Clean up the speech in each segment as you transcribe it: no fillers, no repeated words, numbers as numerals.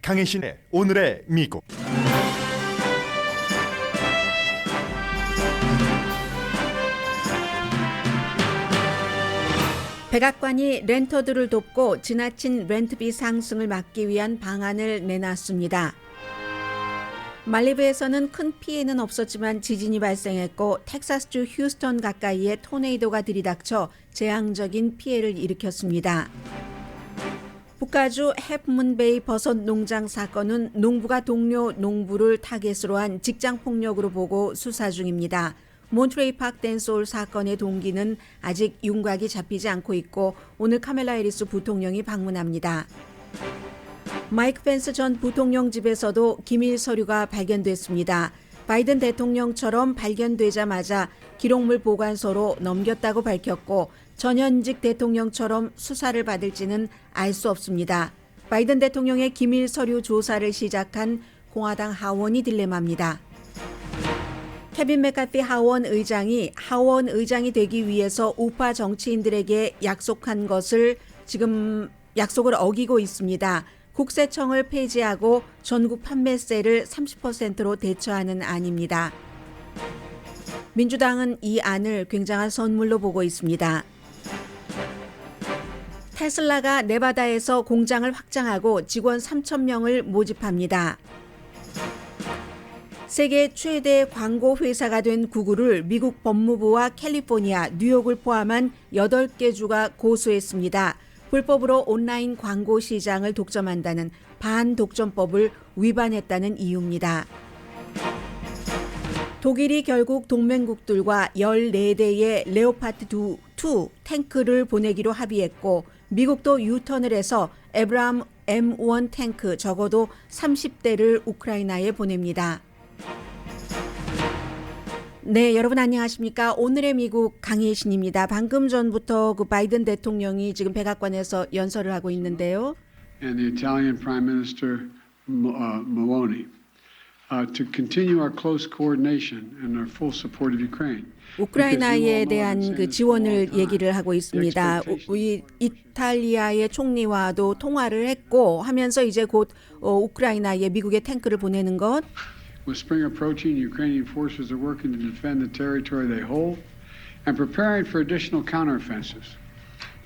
강혜신의 오늘의 미국. 백악관이 렌터들을 돕고 지나친 렌트비 상승을 막기 위한 방안을 내놨습니다. 말리부에서는 큰 피해는 없었지만 지진이 발생했고 텍사스주 휴스턴 가까이에 토네이도가 들이닥쳐 재앙적인 피해를 일으켰습니다. 북가주 해프문베이 버섯 농장 사건은 농부가 동료 농부를 타겟으로 한 직장폭력으로 보고 수사 중입니다. 몬트레이 파크 댄스홀 사건의 동기는 아직 윤곽이 잡히지 않고 있고 오늘 카멜라 해리스 부통령이 방문합니다. 마이크 펜스 전 부통령 집에서도 기밀 서류가 발견됐습니다. 바이든 대통령처럼 발견되자마자 기록물 보관소로 넘겼다고 밝혔고 전현직 대통령처럼 수사를 받을지는 알 수 없습니다. 바이든 대통령의 기밀 서류 조사를 시작한 공화당 하원이 딜레마입니다. 케빈 맥카티 하원 의장이 되기 위해서 우파 정치인들에게 약속한 것을 지금 약속을 어기고 있습니다. 국세청을 폐지하고 전국 판매세를 30%로 대처하는 안입니다. 민주당은 이 안을 굉장한 선물로 보고 있습니다. 테슬라가 네바다에서 공장을 확장하고 직원 3,000명을 모집합니다. 세계 최대 광고 회사가 된 구글을 미국 법무부와 캘리포니아, 뉴욕을 포함한 8개 주가 고소했습니다. 불법으로 온라인 광고 시장을 독점한다는 반독점법을 위반했다는 이유입니다. 독일이 결국 동맹국들과 14대의 레오파드 2 탱크를 보내기로 합의했고 미국도 유턴을 해서 에브라함 M1 탱크 적어도 30대를 우크라이나에 보냅니다. 네, 여러분 안녕하십니까? 오늘의 미국 강혜신입니다. 방금 전부터 그 바이든 대통령이 지금 백악관에서 연설을 하고 있는데요. And the Italian Prime Minister Meloni to continue our close coordination and our full support of Ukraine. 우크라이나에 대한 그 지원을 얘기를 하고 있습니다. 이탈리아의 총리와도 통화를 했고 하면서 이제 곧 우크라이나에 미국의 탱크를 보내는 것. With spring approaching, Ukrainian forces are working to defend the territory they hold and preparing for additional counteroffensives.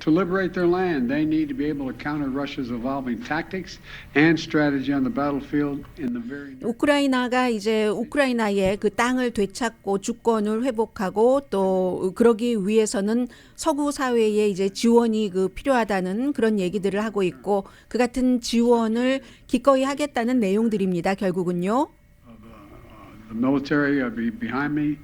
To liberate their land, they need to be able to counter Russia's evolving tactics and strategy on the battlefield in the very near. 우크라이나가 이제 우크라이나의 그 땅을 되찾고 주권을 회복하고 또 그러기 위해서는 서구 사회에 이제 지원이 그 필요하다는 그런 얘기들을 하고 있고 그 같은 지원을 기꺼이 하겠다는 내용들입니다. 결국은요. The military behind me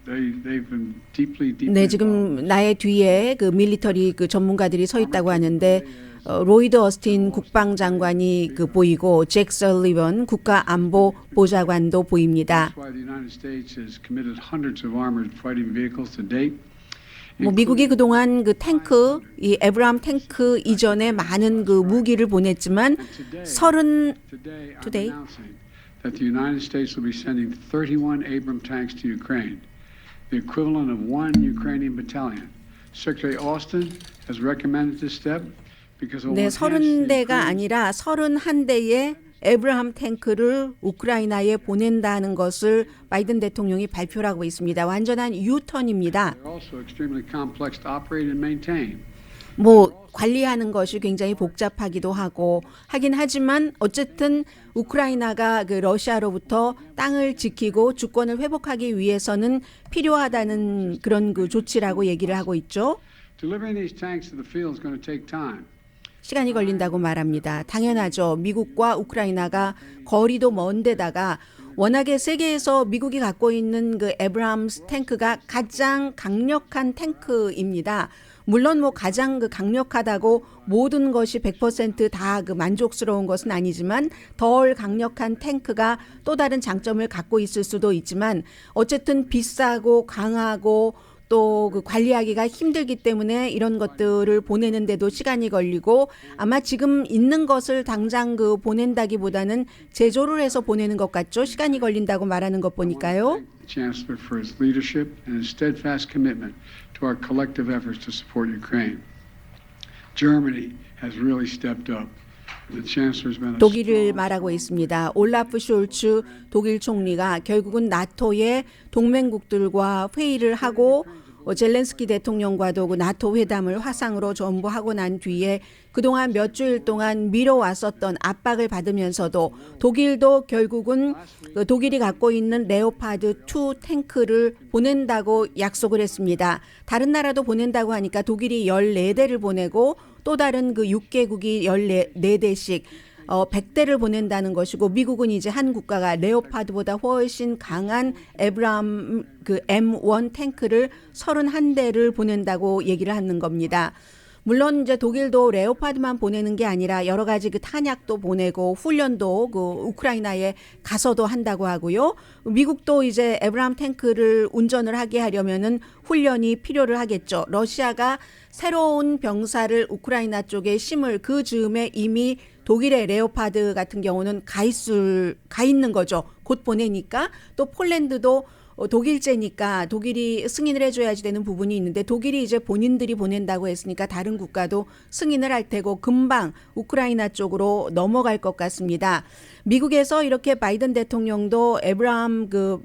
they've been deeply 네, 지금 나의 뒤에 그 밀리터리 그 전문가들이 서 있다고 하는데 로이드 어스틴 국방장관이 그 보이고 잭 설리번 국가안보보좌관도 보입니다. 뭐 미국이 그동안 그 탱크, 이 에브라함 탱크 이전에 많은 그 무기를 보냈지만 today that the United States will be sending 31 Abrams tanks to Ukraine, the equivalent of one Ukrainian battalion. Secretary Austin has recommended this step because it will 네, enhance the 30대가 아니라 31대의 에브라함 탱크를 우크라이나에 보낸다는 것을 바이든 대통령이 발표를 하고 있습니다. 완전한 유턴입니다. They're also extremely complex to operate and maintain. 뭐 관리하는 것이 굉장히 복잡하기도 하긴 하지만 어쨌든 우크라이나가 그 러시아로부터 땅을 지키고 주권을 회복하기 위해서는 필요하다는 그런 그 조치라고 얘기를 하고 있죠. Delivering these tanks to the field is going to take time. 시간이 걸린다고 말합니다. 당연하죠. 미국과 우크라이나가 거리도 먼 데다가 워낙에 세계에서 미국이 갖고 있는 그 에브라함스 탱크가 가장 강력한 탱크입니다. 물론 뭐 가장 그 강력하다고 모든 것이 100% 다 그 만족스러운 것은 아니지만 덜 강력한 탱크가 또 다른 장점을 갖고 있을 수도 있지만 어쨌든 비싸고 강하고 또 그 관리하기가 힘들기 때문에 이런 것들을 보내는데도 시간이 걸리고 아마 지금 있는 것을 당장 그 보낸다기보다는 제조를 해서 보내는 것 같죠. 시간이 걸린다고 말하는 것 보니까요. Chancellor for his leadership and his steadfast commitment to our collective efforts to support Ukraine. Germany has really stepped up The chancellor's been a 독일을 말하고 있습니다. 올라프 숄츠 독일 총리가 결국은 나토의 동맹국들과 회의를 하고 젤렌스키 대통령과도 그 나토 회담을 화상으로 전부 하고 난 뒤에 그동안 몇 주일 동안 미뤄왔었던 압박을 받으면서도 독일도 결국은 그 독일이 갖고 있는 레오파드 2 탱크를 보낸다고 약속을 했습니다. 다른 나라도 보낸다고 하니까 독일이 14대를 보내고 또 다른 그 6개국이 14대씩 100대를 보낸다는 것이고 미국은 이제 한 국가가 레오파드보다 훨씬 강한 에브람 그 M1 탱크를 31대를 보낸다고 얘기를 하는 겁니다. 물론 이제 독일도 레오파드만 보내는 게 아니라 여러 가지 그 탄약도 보내고 훈련도 그 우크라이나에 가서도 한다고 하고요. 미국도 이제 에브람 탱크를 운전을 하게 하려면은 훈련이 필요를 하겠죠. 러시아가 새로운 병사를 우크라이나 쪽에 심을 그 즈음에 이미 독일의 레오파드 같은 경우는 가 있는 거죠. 곧 보내니까. 또 폴란드도 독일제니까 독일이 승인을 해줘야지 되는 부분이 있는데 독일이 이제 본인들이 보낸다고 했으니까 다른 국가도 승인을 할 테고 금방 우크라이나 쪽으로 넘어갈 것 같습니다. 미국에서 이렇게 바이든 대통령도 에브람 그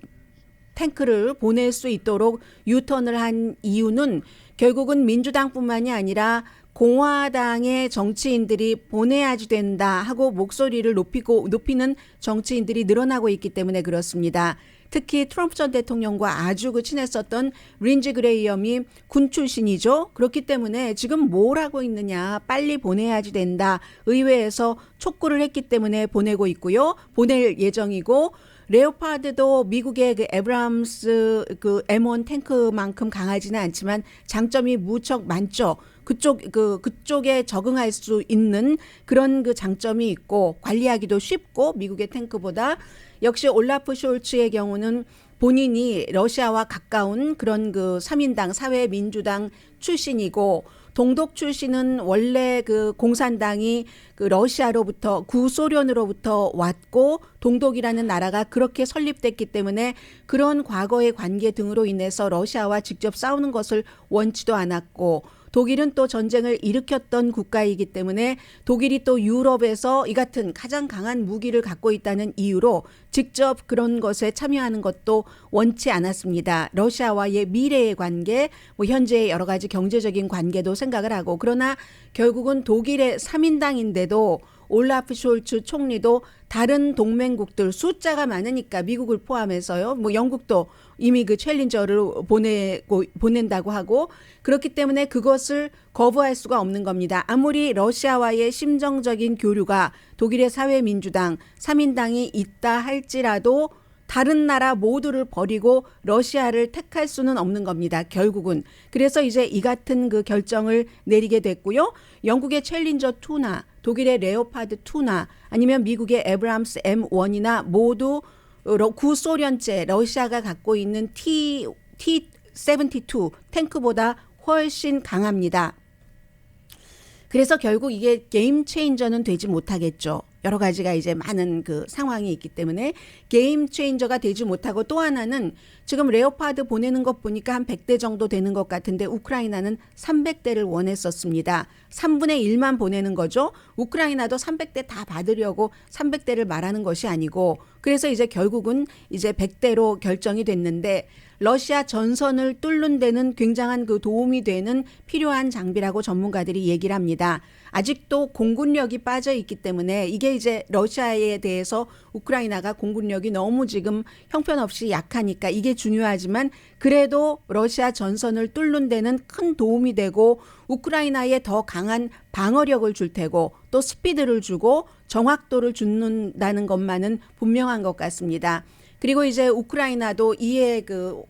탱크를 보낼 수 있도록 유턴을 한 이유는 결국은 민주당뿐만이 아니라 공화당의 정치인들이 보내야지 된다 하고 목소리를 높이는 정치인들이 늘어나고 있기 때문에 그렇습니다. 특히 트럼프 전 대통령과 아주 그 친했었던 린지 그레이엄이 군 출신이죠. 그렇기 때문에 지금 뭘 하고 있느냐, 빨리 보내야지 된다. 의회에서 촉구를 했기 때문에 보내고 있고요. 보낼 예정이고 레오파드도 미국의 그 에브람스 그 M1 탱크만큼 강하지는 않지만 장점이 무척 많죠. 그쪽에 적응할 수 있는 그런 그 장점이 있고 관리하기도 쉽고 미국의 탱크보다 역시 올라프 숄츠의 경우는 본인이 러시아와 가까운 그런 그 3인당 사회민주당 출신이고 동독 출신은 원래 그 공산당이 그 러시아로부터 구소련으로부터 왔고 동독이라는 나라가 그렇게 설립됐기 때문에 그런 과거의 관계 등으로 인해서 러시아와 직접 싸우는 것을 원치도 않았고 독일은 또 전쟁을 일으켰던 국가이기 때문에 독일이 또 유럽에서 이 같은 가장 강한 무기를 갖고 있다는 이유로 직접 그런 것에 참여하는 것도 원치 않았습니다. 러시아와의 미래의 관계, 뭐 현재의 여러 가지 경제적인 관계도 생각을 하고 그러나 결국은 독일의 3인당인데도 올라프 숄츠 총리도 다른 동맹국들 숫자가 많으니까 미국을 포함해서요. 뭐 영국도 이미 그 챌린저를 보낸다고 하고 그렇기 때문에 그것을 거부할 수가 없는 겁니다. 아무리 러시아와의 심정적인 교류가 독일의 사회민주당 3인당이 있다 할지라도 다른 나라 모두를 버리고 러시아를 택할 수는 없는 겁니다. 결국은. 그래서 이제 이 같은 그 결정을 내리게 됐고요. 영국의 챌린저 2나 독일의 레오파드 2나 아니면 미국의 에브람스 M1이나 모두 구소련제 러시아가 갖고 있는 T-72 탱크보다 훨씬 강합니다. 그래서 결국 이게 게임 체인저는 되지 못하겠죠. 여러 가지가 이제 많은 그 상황이 있기 때문에 게임 체인저가 되지 못하고 또 하나는 지금 레오파드 보내는 것 보니까 한 100대 정도 되는 것 같은데 우크라이나는 300대를 원했었습니다. 3분의 1만 보내는 거죠. 우크라이나도 300대 다 받으려고 300대를 말하는 것이 아니고 그래서 이제 결국은 이제 100대로 결정이 됐는데 러시아 전선을 뚫는 데는 굉장한 그 도움이 되는 필요한 장비라고 전문가들이 얘기를 합니다. 아직도 공군력이 빠져 있기 때문에 이게 이제 러시아에 대해서 우크라이나가 공군력이 너무 지금 형편없이 약하니까 이게 중요하지만 그래도 러시아 전선을 뚫는 데는 큰 도움이 되고 우크라이나에 더 강한 방어력을 줄 테고 또 스피드를 주고 정확도를 준다는 것만은 분명한 것 같습니다. 그리고 이제 우크라이나도 이에 그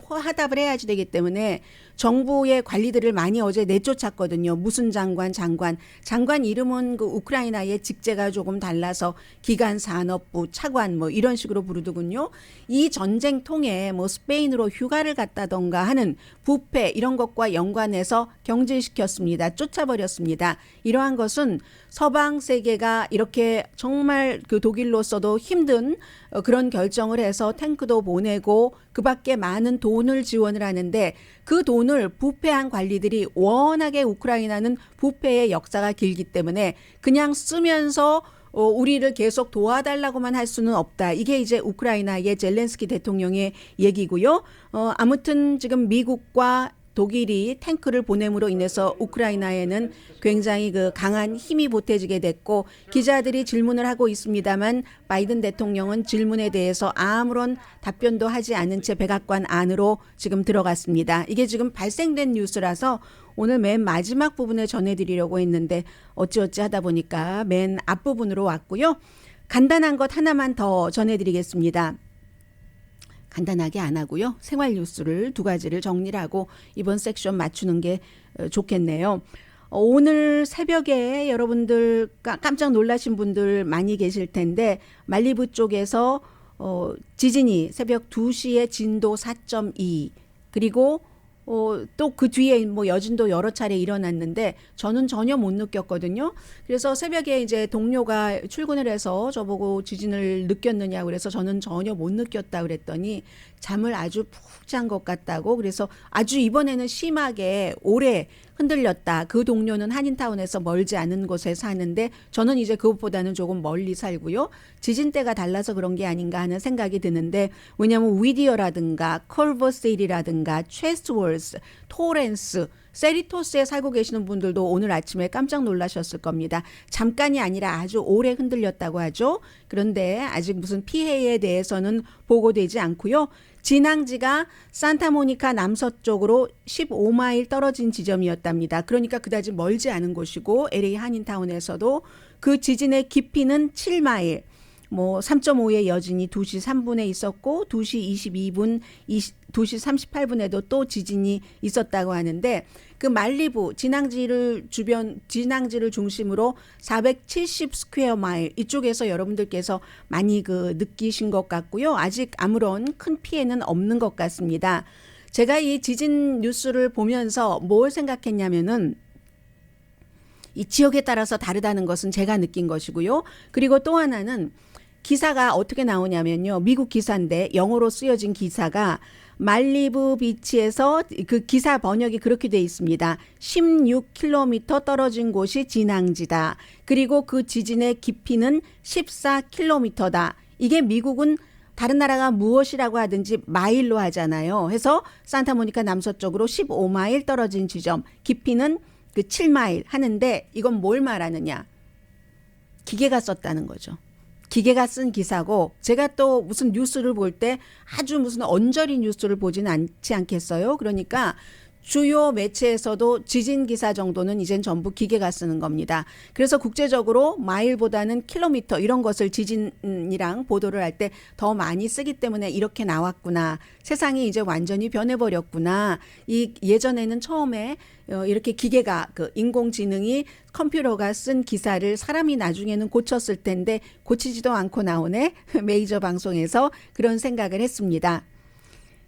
화답을 해야지 되기 때문에 정부의 관리들을 많이 어제 내쫓았거든요. 무슨 장관 이름은 그 우크라이나의 직제가 조금 달라서 기간산업부 차관 뭐 이런 식으로 부르더군요. 이 전쟁통에 뭐 스페인으로 휴가를 갔다던가 하는 부패 이런 것과 연관해서 경질시켰습니다. 쫓아버렸습니다. 이러한 것은 서방 세계가 이렇게 정말 그 독일로서도 힘든 그런 결정을 해서 탱크도 보내고 그 밖에 많은 돈을 지원을 하는데 그 돈을 부패한 관리들이 워낙에 우크라이나는 부패의 역사가 길기 때문에 그냥 쓰면서 우리를 계속 도와달라고만 할 수는 없다. 이게 이제 우크라이나의 젤렌스키 대통령의 얘기고요. 아무튼 지금 미국과 독일이 탱크를 보냄으로 인해서 우크라이나에는 굉장히 그 강한 힘이 보태지게 됐고 기자들이 질문을 하고 있습니다만 바이든 대통령은 질문에 대해서 아무런 답변도 하지 않은 채 백악관 안으로 지금 들어갔습니다. 이게 지금 발생된 뉴스라서 오늘 맨 마지막 부분에 전해드리려고 했는데 어찌어찌 하다 보니까 맨 앞부분으로 왔고요. 간단한 것 하나만 더 전해드리겠습니다. 간단하게 안 하고요. 생활 뉴스를 두 가지를 정리를 하고 이번 섹션 맞추는 게 좋겠네요. 오늘 새벽에 여러분들 깜짝 놀라신 분들 많이 계실 텐데 말리부 쪽에서 지진이 새벽 2시에 진도 4.2 그리고 또 그 뒤에 뭐 여진도 여러 차례 일어났는데 저는 전혀 못 느꼈거든요. 그래서 새벽에 이제 동료가 출근을 해서 저보고 지진을 느꼈느냐 그래서 저는 전혀 못 느꼈다 그랬더니 잠을 아주 푹 잔 것 같다고 그래서 아주 이번에는 심하게 오래 흔들렸다. 그 동료는 한인타운에서 멀지 않은 곳에 사는데 저는 이제 그것보다는 조금 멀리 살고요. 지진대가 달라서 그런 게 아닌가 하는 생각이 드는데 왜냐하면 위디어라든가 컬버세일이라든가 체스트월스, 토렌스, 세리토스에 살고 계시는 분들도 오늘 아침에 깜짝 놀라셨을 겁니다. 잠깐이 아니라 아주 오래 흔들렸다고 하죠. 그런데 아직 무슨 피해에 대해서는 보고되지 않고요. 진앙지가 산타모니카 남서쪽으로 15마일 떨어진 지점이었답니다. 그러니까 그다지 멀지 않은 곳이고 LA 한인타운에서도 그 지진의 깊이는 7마일. 뭐 3.5의 여진이 2시 3분에 있었고 2시 22분, 2시 38분에도 또 지진이 있었다고 하는데 그 말리부 진앙지를 중심으로 470 스퀘어 마일 이쪽에서 여러분들께서 많이 그 느끼신 것 같고요. 아직 아무런 큰 피해는 없는 것 같습니다. 제가 이 지진 뉴스를 보면서 뭘 생각했냐면은 이 지역에 따라서 다르다는 것은 제가 느낀 것이고요. 그리고 또 하나는 기사가 어떻게 나오냐면요. 미국 기사인데 영어로 쓰여진 기사가 말리부 비치에서 그 기사 번역이 그렇게 돼 있습니다. 16km 떨어진 곳이 진앙지다. 그리고 그 지진의 깊이는 14km다. 이게 미국은 다른 나라가 무엇이라고 하든지 마일로 하잖아요. 해서 산타모니카 남서쪽으로 15마일 떨어진 지점, 깊이는 그 7마일 하는데 이건 뭘 말하느냐? 기계가 썼다는 거죠. 기계가 쓴 기사고 제가 또 무슨 뉴스를 볼 때 아주 무슨 언저리 뉴스를 보지는 않지 않겠어요. 그러니까 주요 매체에서도 지진 기사 정도는 이젠 전부 기계가 쓰는 겁니다. 그래서 국제적으로 마일보다는 킬로미터 이런 것을 지진이랑 보도를 할 때 더 많이 쓰기 때문에 이렇게 나왔구나. 세상이 이제 완전히 변해버렸구나. 이 예전에는 처음에 이렇게 기계가 그 인공지능이 컴퓨터가 쓴 기사를 사람이 나중에는 고쳤을 텐데 고치지도 않고 나오네. 메이저 방송에서 그런 생각을 했습니다.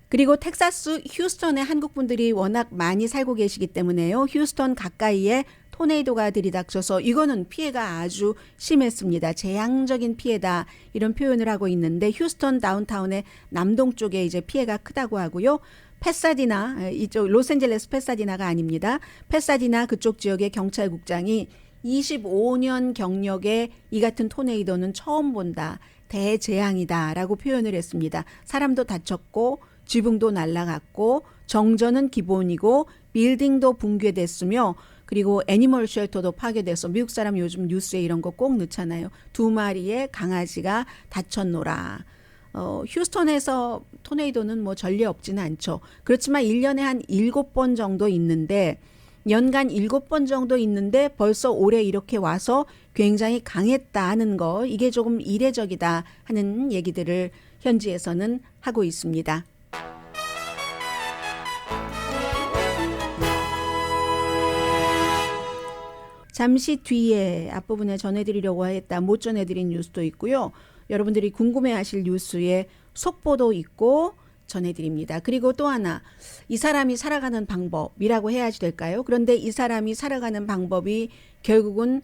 그리고 텍사스 휴스턴에 한국 분들이 워낙 많이 살고 계시기 때문에요. 휴스턴 가까이에 토네이도가 들이닥쳐서 이거는 피해가 아주 심했습니다. 재앙적인 피해다 이런 표현을 하고 있는데 휴스턴 다운타운의 남동쪽에 이제 피해가 크다고 하고요. 패사디나 이쪽 로스앤젤레스 패사디나가 아닙니다. 패사디나 그쪽 지역의 경찰국장이 25년 경력의 이 같은 토네이도는 처음 본다. 대재앙이다라고 표현을 했습니다. 사람도 다쳤고 지붕도 날아갔고 정전은 기본이고 빌딩도 붕괴됐으며 그리고 애니멀 쉘터도 파괴돼서 미국 사람 요즘 뉴스에 이런 거 꼭 넣잖아요. 2마리의 강아지가 다쳤노라. 휴스턴에서 토네이도는 뭐 전례 없지는 않죠. 그렇지만 1년에 한 7번 정도 있는데 연간 7번 정도 있는데 벌써 올해 이렇게 와서 굉장히 강했다 하는 거 이게 조금 이례적이다 하는 얘기들을 현지에서는 하고 있습니다. 잠시 뒤에 앞부분에 전해드리려고 했다 못 전해드린 뉴스도 있고요. 여러분들이 궁금해하실 뉴스에 속보도 있고 전해드립니다. 그리고 또 하나 이 사람이 살아가는 방법이라고 해야지 될까요? 그런데 이 사람이 살아가는 방법이 결국은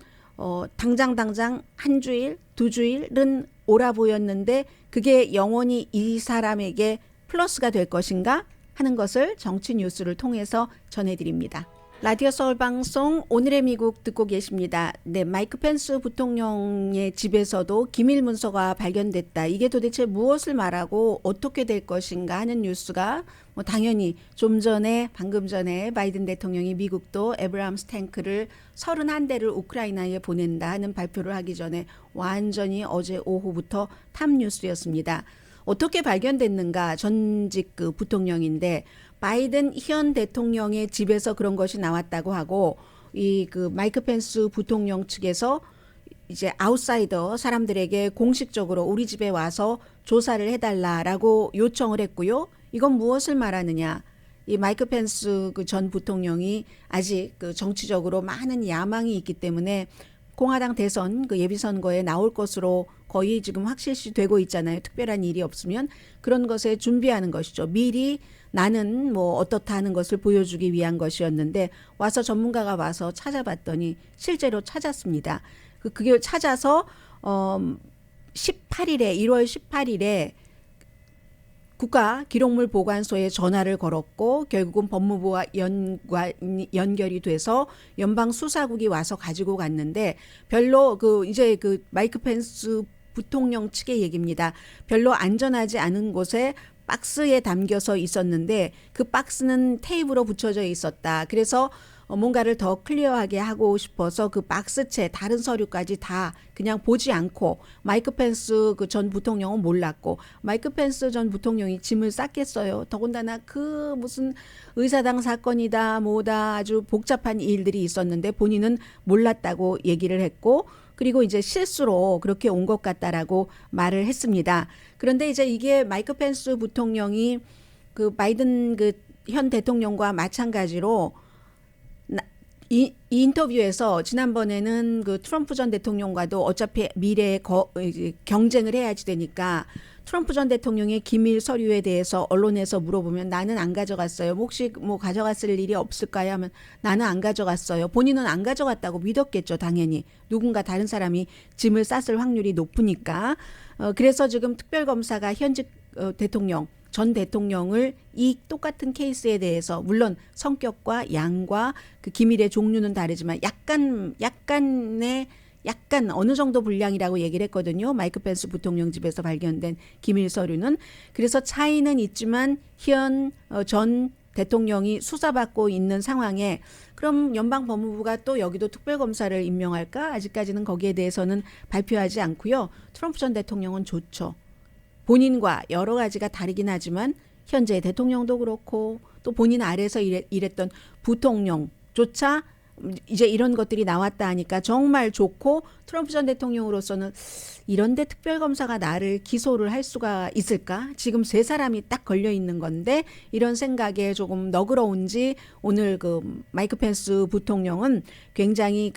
당장 한 주일, 두 주일은 옳아 보였는데 그게 영원히 이 사람에게 플러스가 될 것인가 하는 것을 정치 뉴스를 통해서 전해드립니다. 라디오 서울 방송 오늘의 미국 듣고 계십니다. 네, 마이크 펜스 부통령의 집에서도 기밀 문서가 발견됐다. 이게 도대체 무엇을 말하고 어떻게 될 것인가 하는 뉴스가 당연히 방금 전에 바이든 대통령이 미국도 에브라함스 탱크를 31대를 우크라이나에 보낸다 하는 발표를 하기 전에 완전히 어제 오후부터 탑 뉴스였습니다. 어떻게 발견됐는가? 전직 그 부통령인데 바이든 현 대통령의 집에서 그런 것이 나왔다고 하고 이 그 마이크 펜스 부통령 측에서 이제 아웃사이더 사람들에게 공식적으로 우리 집에 와서 조사를 해달라라고 요청을 했고요. 이건 무엇을 말하느냐? 이 마이크 펜스 그 전 부통령이 아직 그 정치적으로 많은 야망이 있기 때문에 공화당 대선 그 예비선거에 나올 것으로 거의 지금 확실시 되고 있잖아요. 특별한 일이 없으면 그런 것에 준비하는 것이죠. 미리 나는 뭐 어떻다 하는 것을 보여주기 위한 것이었는데 와서 전문가가 와서 찾아봤더니 실제로 찾았습니다. 그게 찾아서 18일에 1월 18일에 국가기록물보관소에 전화를 걸었고 결국은 법무부와 연결이 돼서 연방수사국이 와서 가지고 갔는데 별로 이제 마이크 펜스 부통령 측의 얘기입니다. 별로 안전하지 않은 곳에 박스에 담겨서 있었는데 그 박스는 테이프로 붙여져 있었다. 그래서 뭔가를 더 클리어하게 하고 싶어서 그 박스채 다른 서류까지 다 그냥 보지 않고 마이크 펜스 그 전 부통령은 몰랐고 마이크 펜스 전 부통령이 짐을 쌌겠어요. 더군다나 그 무슨 의사당 사건이다 뭐다 아주 복잡한 일들이 있었는데 본인은 몰랐다고 얘기를 했고 그리고 이제 실수로 그렇게 온 것 같다라고 말을 했습니다. 그런데 이제 이게 마이크 펜스 부통령이 그 바이든 그 현 대통령과 마찬가지로 이 인터뷰에서 지난번에는 그 트럼프 전 대통령과도 어차피 미래에 경쟁을 해야지 되니까 트럼프 전 대통령의 기밀 서류에 대해서 언론에서 물어보면 나는 안 가져갔어요. 혹시 뭐 가져갔을 일이 없을까요? 하면 나는 안 가져갔어요. 본인은 안 가져갔다고 믿었겠죠. 당연히. 누군가 다른 사람이 짐을 쌌을 확률이 높으니까. 그래서 지금 특별검사가 현직 대통령 전 대통령을 이 똑같은 케이스에 대해서 물론 성격과 양과 그 기밀의 종류는 다르지만 약간 어느 정도 분량이라고 얘기를 했거든요. 마이크 펜스 부통령 집에서 발견된 기밀 서류는. 그래서 차이는 있지만 현 전 대통령이 수사받고 있는 상황에 그럼 연방법무부가 또 여기도 특별검사를 임명할까? 아직까지는 거기에 대해서는 발표하지 않고요. 트럼프 전 대통령은 좋죠. 본인과 여러 가지가 다르긴 하지만 현재 대통령도 그렇고 또 본인 아래서 일했던 부통령조차 이제 이런 것들이 나왔다 하니까 정말 좋고 트럼프 전 대통령으로서는 이런데 특별검사가 나를 기소를 할 수가 있을까? 지금 세 사람이 딱 걸려 있는 건데 이런 생각에 조금 너그러운지 오늘 그 마이크 펜스 부통령은 굉장히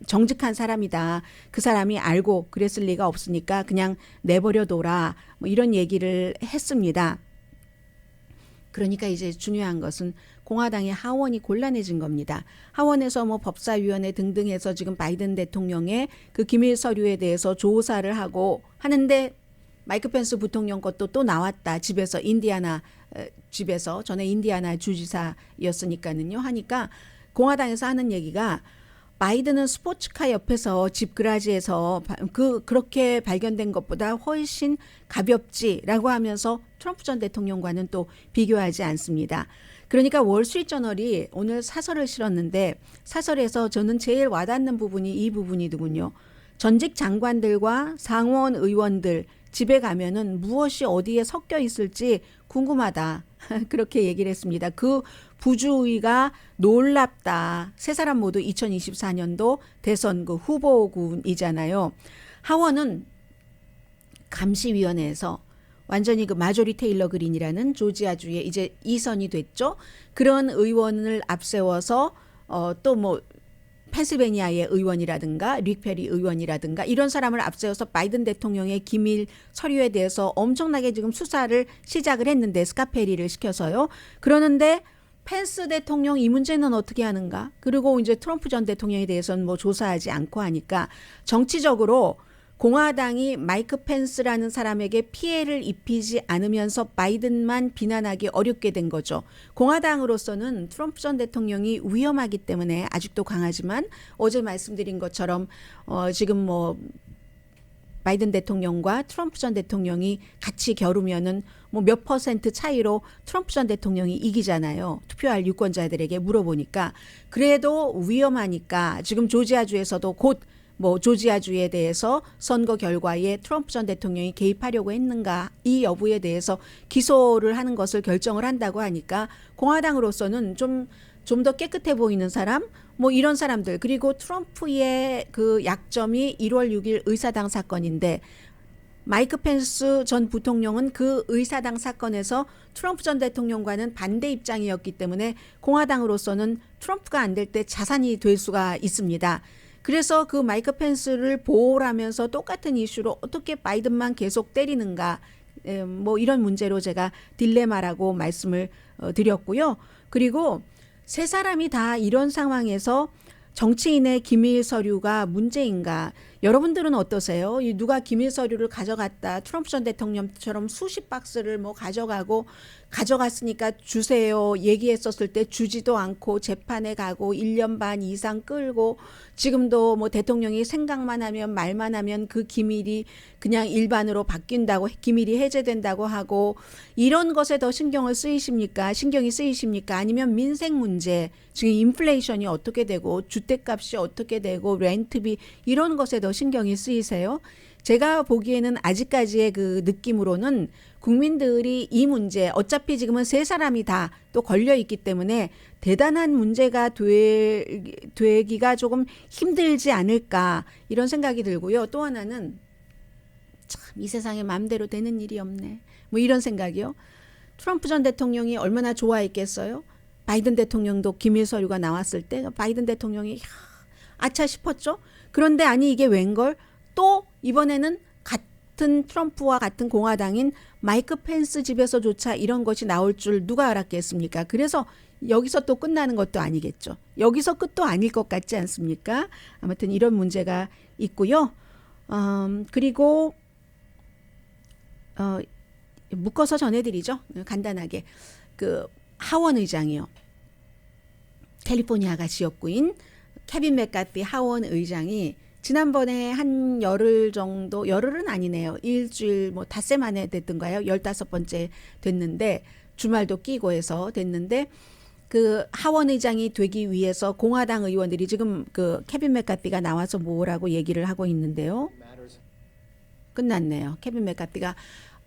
정직한 사람이다. 그 사람이 알고 그랬을 리가 없으니까 그냥 내버려둬라. 뭐 이런 얘기를 했습니다. 그러니까 이제 중요한 것은 공화당의 하원이 곤란해진 겁니다. 하원에서 뭐 법사위원회 등등 해서 지금 바이든 대통령의 그 기밀 서류에 대해서 조사를 하고 하는데 마이크 펜스 부통령 것도 또 나왔다. 집에서 집에서 전에 인디아나 주지사였으니까는요. 하니까 공화당에서 하는 얘기가 바이든은 스포츠카 옆에서 집 그라지에서 그렇게 발견된 것보다 훨씬 가볍지라고 하면서 트럼프 전 대통령과는 또 비교하지 않습니다. 그러니까 월스트리트저널이 오늘 사설을 실었는데 사설에서 저는 제일 와닿는 부분이 이 부분이더군요. 전직 장관들과 상원 의원들 집에 가면은 무엇이 어디에 섞여 있을지 궁금하다. 그렇게 얘기를 했습니다. 그 부주의가 놀랍다. 세 사람 모두 2024년도 대선 그 후보군이잖아요. 하원은 감시위원회에서 완전히 그 마조리 테일러 그린이라는 조지아주에 이제 2선이 됐죠. 그런 의원을 앞세워서 또 뭐 펜실베니아의 의원이라든가 릭 페리 의원이라든가 이런 사람을 앞세워서 바이든 대통령의 기밀 서류에 대해서 엄청나게 지금 수사를 시작을 했는데 스카페리를 시켜서요. 그러는데 펜스 대통령 이 문제는 어떻게 하는가? 그리고 이제 트럼프 전 대통령에 대해서는 뭐 조사하지 않고 하니까 정치적으로 공화당이 마이크 펜스라는 사람에게 피해를 입히지 않으면서 바이든만 비난하기 어렵게 된 거죠. 공화당으로서는 트럼프 전 대통령이 위험하기 때문에 아직도 강하지만 어제 말씀드린 것처럼 지금 뭐 바이든 대통령과 트럼프 전 대통령이 같이 겨루면은 뭐 몇 퍼센트 차이로 트럼프 전 대통령이 이기잖아요. 투표할 유권자들에게 물어보니까. 그래도 위험하니까 지금 조지아주에서도 곧 뭐 조지아주에 대해서 선거 결과에 트럼프 전 대통령이 개입하려고 했는가 이 여부에 대해서 기소를 하는 것을 결정을 한다고 하니까 공화당으로서는 좀 더 깨끗해 보이는 사람 뭐 이런 사람들 그리고 트럼프의 그 약점이 1월 6일 의사당 사건인데 마이크 펜스 전 부통령은 그 의사당 사건에서 트럼프 전 대통령과는 반대 입장이었기 때문에 공화당으로서는 트럼프가 안 될 때 자산이 될 수가 있습니다. 그래서 그 마이크 펜스를 보호하면서 똑같은 이슈로 어떻게 바이든만 계속 때리는가 뭐 이런 문제로 제가 딜레마라고 말씀을 드렸고요. 그리고 세 사람이 다 이런 상황에서 정치인의 기밀 서류가 문제인가? 여러분들은 어떠세요? 누가 기밀 서류를 가져갔다. 트럼프 전 대통령처럼 수십 박스를 뭐 가져갔으니까 주세요. 얘기했었을 때 주지도 않고 재판에 가고 1년 반 이상 끌고 지금도 뭐 대통령이 생각만 하면 말만 하면 그 기밀이 그냥 일반으로 바뀐다고 기밀이 해제된다고 하고 이런 것에 더 신경이 쓰이십니까? 아니면 민생 문제 지금 인플레이션이 어떻게 되고 주택값이 어떻게 되고 렌트비 이런 것에 더 신경이 쓰이세요? 제가 보기에는 아직까지의 그 느낌으로는 국민들이 이 문제 어차피 지금은 세 사람이 다 또 걸려 있기 때문에 대단한 문제가 되기가 조금 힘들지 않을까 이런 생각이 들고요. 또 하나는 참 이 세상에 마음대로 되는 일이 없네. 뭐 이런 생각이요. 트럼프 전 대통령이 얼마나 좋아했겠어요? 바이든 대통령도 기밀 서류가 나왔을 때 바이든 대통령이 아차 싶었죠. 그런데 아니 이게 웬걸? 또 이번에는 같은 트럼프와 같은 공화당인 마이크 펜스 집에서조차 이런 것이 나올 줄 누가 알았겠습니까? 그래서 여기서 또 끝나는 것도 아니겠죠. 여기서 끝도 아닐 것 같지 않습니까? 아무튼 이런 문제가 있고요. 그리고 묶어서 전해드리죠. 간단하게. 그 하원 의장이요. 캘리포니아가 지역구인 케빈 맥카티 하원 의장이 지난번에 한 열흘 정도, 열흘은 아니네요. 일주일 뭐 닷새 만에 됐던가요? 15번째 됐는데 주말도 끼고 해서 됐는데 그 하원 의장이 되기 위해서 공화당 의원들이 지금 그 케빈 맥카티가 나와서 뭐라고 얘기를 하고 있는데요. 끝났네요. 케빈 맥카티가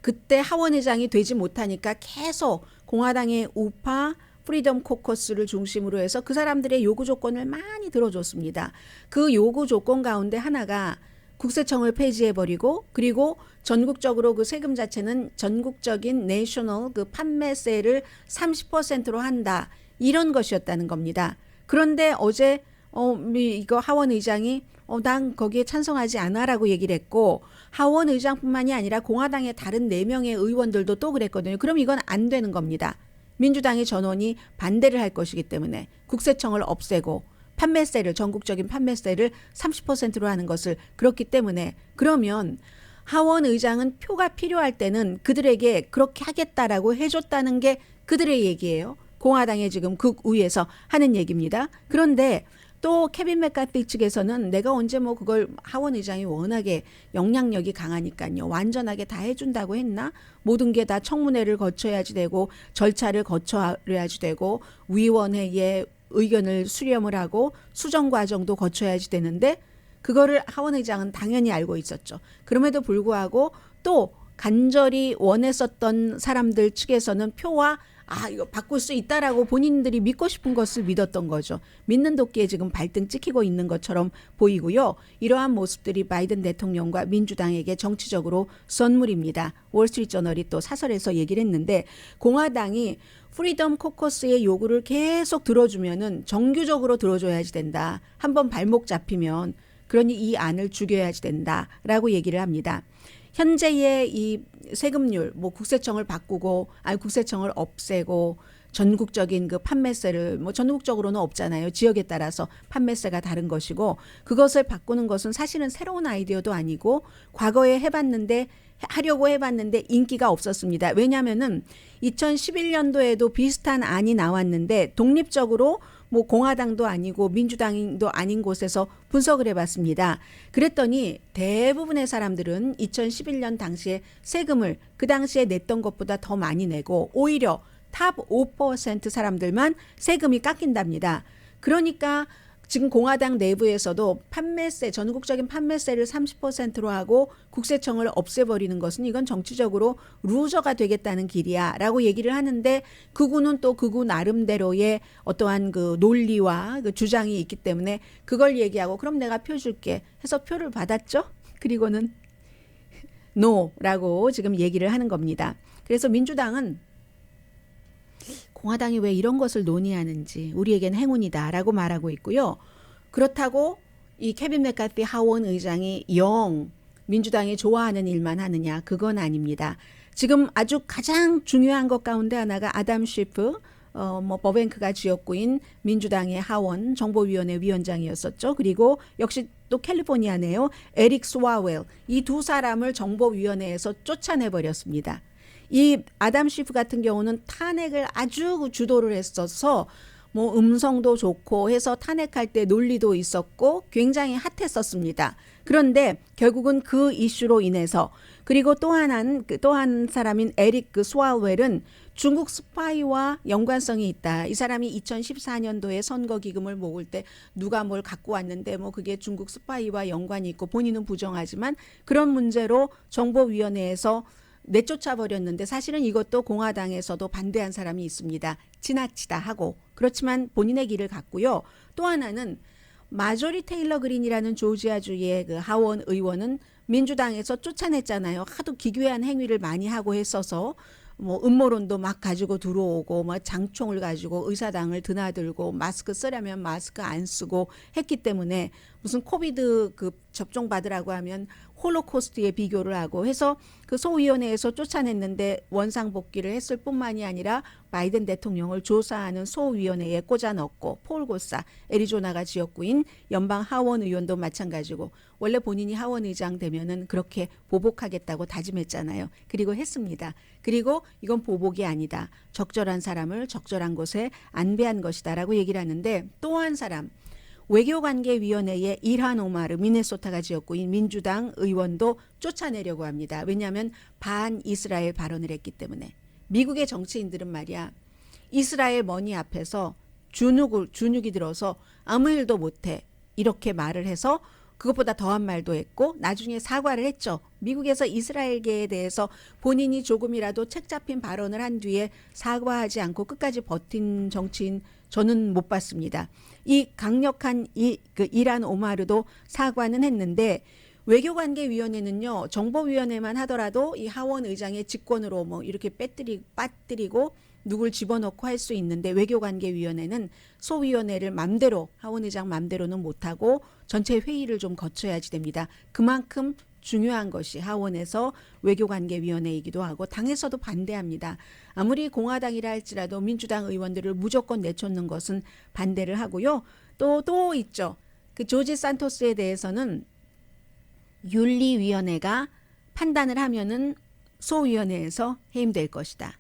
그때 하원 의장이 되지 못하니까 계속 공화당의 우파 프리덤 코커스를 중심으로 해서 그 사람들의 요구 조건을 많이 들어줬습니다. 그 요구 조건 가운데 하나가 국세청을 폐지해버리고 그리고 전국적으로 그 세금 자체는 전국적인 내셔널 그 판매세를 30%로 한다. 이런 것이었다는 겁니다. 그런데 어제 이거 하원 의장이 난 거기에 찬성하지 않아라고 얘기를 했고 하원 의장뿐만이 아니라 공화당의 다른 4명의 의원들도 또 그랬거든요. 그럼 이건 안 되는 겁니다. 민주당의 전원이 반대를 할 것이기 때문에 국세청을 없애고 판매세를 전국적인 판매세를 30%로 하는 것을 그렇기 때문에 그러면 하원 의장은 표가 필요할 때는 그들에게 그렇게 하겠다라고 해줬다는 게 그들의 얘기예요. 공화당의 지금 극우에서 하는 얘기입니다. 그런데 또 케빈 맥카티 측에서는 내가 언제 뭐 그걸 하원 의장이 워낙에 영향력이 강하니까요. 완전하게 다 해준다고 했나? 모든 게 다 청문회를 거쳐야지 되고 절차를 거쳐야지 되고 위원회에 의견을 수렴을 하고 수정 과정도 거쳐야지 되는데 그거를 하원 의장은 당연히 알고 있었죠. 그럼에도 불구하고 또 간절히 원했었던 사람들 측에서는 표와 이거 바꿀 수 있다라고 본인들이 믿고 싶은 것을 믿었던 거죠. 믿는 도끼에 지금 발등 찍히고 있는 것처럼 보이고요. 이러한 모습들이 바이든 대통령과 민주당에게 정치적으로 선물입니다. 월스트리트저널이 또 사설에서 얘기를 했는데 공화당이 프리덤 코커스의 요구를 계속 들어주면은 정규적으로 들어줘야지 된다. 한번 발목 잡히면 그러니 이 안을 죽여야지 된다라고 얘기를 합니다. 현재의 이 세금률, 뭐 국세청을 바꾸고, 국세청을 없애고, 전국적인 그 판매세를 뭐 전국적으로는 없잖아요. 지역에 따라서 판매세가 다른 것이고 그것을 바꾸는 것은 사실은 새로운 아이디어도 아니고 과거에 하려고 해봤는데 인기가 없었습니다. 왜냐하면은 2011년도에도 비슷한 안이 나왔는데 독립적으로 뭐 공화당도 아니고 민주당도 아닌 곳에서 분석을 해봤습니다. 그랬더니 대부분의 사람들은 2011년 당시에 세금을 그 당시에 냈던 것보다 더 많이 내고 오히려 탑 5% 사람들만 세금이 깎인답니다. 그러니까 지금 공화당 내부에서도 전국적인 판매세를 30%로 하고 국세청을 없애버리는 것은 이건 정치적으로 루저가 되겠다는 길이야 라고 얘기를 하는데 극우는 또 극우 나름대로의 어떠한 그 논리와 그 주장이 있기 때문에 그걸 얘기하고 그럼 내가 표 줄게 해서 표를 받았죠. 그리고는 노라고 지금 얘기를 하는 겁니다. 그래서 민주당은 공화당이 왜 이런 것을 논의하는지 우리에겐 행운이다라고 말하고 있고요. 그렇다고 이 케빈 맥카티 하원 의장이 영 민주당이 좋아하는 일만 하느냐 그건 아닙니다. 지금 아주 가장 중요한 것 가운데 하나가 아담 쉬프 버뱅크가 지역구인 민주당의 하원 정보위원회 위원장이었었죠. 그리고 역시 또 캘리포니아네요. 에릭 스와웰 이 두 사람을 정보위원회에서 쫓아내버렸습니다. 이 아담 쉬프 같은 경우는 탄핵을 아주 주도를 했어서 뭐 음성도 좋고 해서 탄핵할 때 논리도 있었고 굉장히 핫했었습니다. 그런데 결국은 그 이슈로 인해서 그리고 또 한 사람인 에릭 스와웰은 중국 스파이와 연관성이 있다. 이 사람이 2014년도에 선거 기금을 모을 때 누가 뭘 갖고 왔는데 뭐 그게 중국 스파이와 연관이 있고 본인은 부정하지만 그런 문제로 정보위원회에서 내쫓아 버렸는데 사실은 이것도 공화당에서도 반대한 사람이 있습니다. 지나치다 하고 그렇지만 본인의 길을 갔고요. 또 하나는 마조리 테일러 그린이라는 조지아주의 그 하원 의원은 민주당에서 쫓아냈잖아요. 하도 기괴한 행위를 많이 하고 했어서 뭐 음모론도 막 가지고 들어오고 뭐 장총을 가지고 의사당을 드나들고 마스크 쓰려면 마스크 안 쓰고 했기 때문에 무슨 코비드 그 접종 받으라고 하면 홀로코스트에 비교를 하고 해서 그 소위원회에서 쫓아냈는데 원상복귀를 했을 뿐만이 아니라 바이든 대통령을 조사하는 소위원회에 꽂아 넣고 폴 고사 애리조나가 지역구인 연방 하원 의원도 마찬가지고 원래 본인이 하원 의장 되면은 그렇게 보복하겠다고 다짐했잖아요. 그리고 했습니다. 그리고 이건 보복이 아니다. 적절한 사람을 적절한 곳에 안배한 것이다라고 얘기를 하는데 또 한 사람 외교관계위원회의 일한 오마르 미네소타가 지역구인 민주당 의원도 쫓아내려고 합니다. 왜냐하면 반이스라엘 발언을 했기 때문에. 미국의 정치인들은 말이야 이스라엘 머니 앞에서 주눅이 들어서 아무 일도 못해 이렇게 말을 해서 그것보다 더한 말도 했고 나중에 사과를 했죠. 미국에서 이스라엘계에 대해서 본인이 조금이라도 책 잡힌 발언을 한 뒤에 사과하지 않고 끝까지 버틴 정치인 저는 못 봤습니다. 이 강력한 이란 오마르도 사과는 했는데 외교관계위원회는요. 정보위원회만 하더라도 이 하원 의장의 직권으로 뭐 이렇게 빠뜨리고 누굴 집어넣고 할 수 있는데 외교관계위원회는 소위원회를 맘대로 하원 의장 맘대로는 못하고 전체 회의를 좀 거쳐야지 됩니다. 그만큼 중요한 것이 하원에서 외교관계위원회이기도 하고 당에서도 반대합니다. 아무리 공화당이라 할지라도 민주당 의원들을 무조건 내쫓는 것은 반대를 하고요. 또 있죠. 그 조지 산토스에 대해서는 윤리위원회가 판단을 하면은 소위원회에서 해임될 것이다.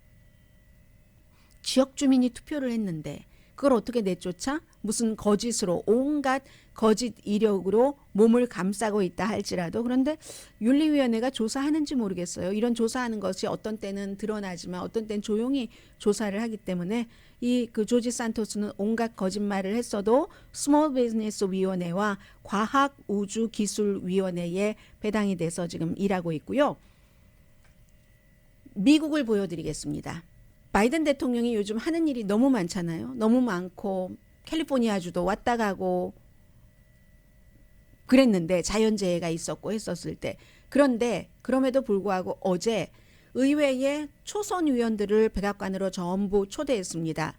지역 주민이 투표를 했는데 그걸 어떻게 내쫓아? 무슨 거짓으로 온갖 거짓 이력으로 몸을 감싸고 있다 할지라도 그런데 윤리위원회가 조사하는지 모르겠어요. 이런 조사하는 것이 어떤 때는 드러나지만 어떤 때는 조용히 조사를 하기 때문에 이 그 조지 산토스는 온갖 거짓말을 했어도 스몰 비즈니스 위원회와 과학우주기술위원회에 배당이 돼서 지금 일하고 있고요. 미국을 보여드리겠습니다. 바이든 대통령이 요즘 하는 일이 너무 많잖아요. 너무 많고 캘리포니아주도 왔다 가고 그랬는데 자연재해가 있었고 했었을 때. 그런데 그럼에도 불구하고 어제 의회의 초선 의원들을 백악관으로 전부 초대했습니다.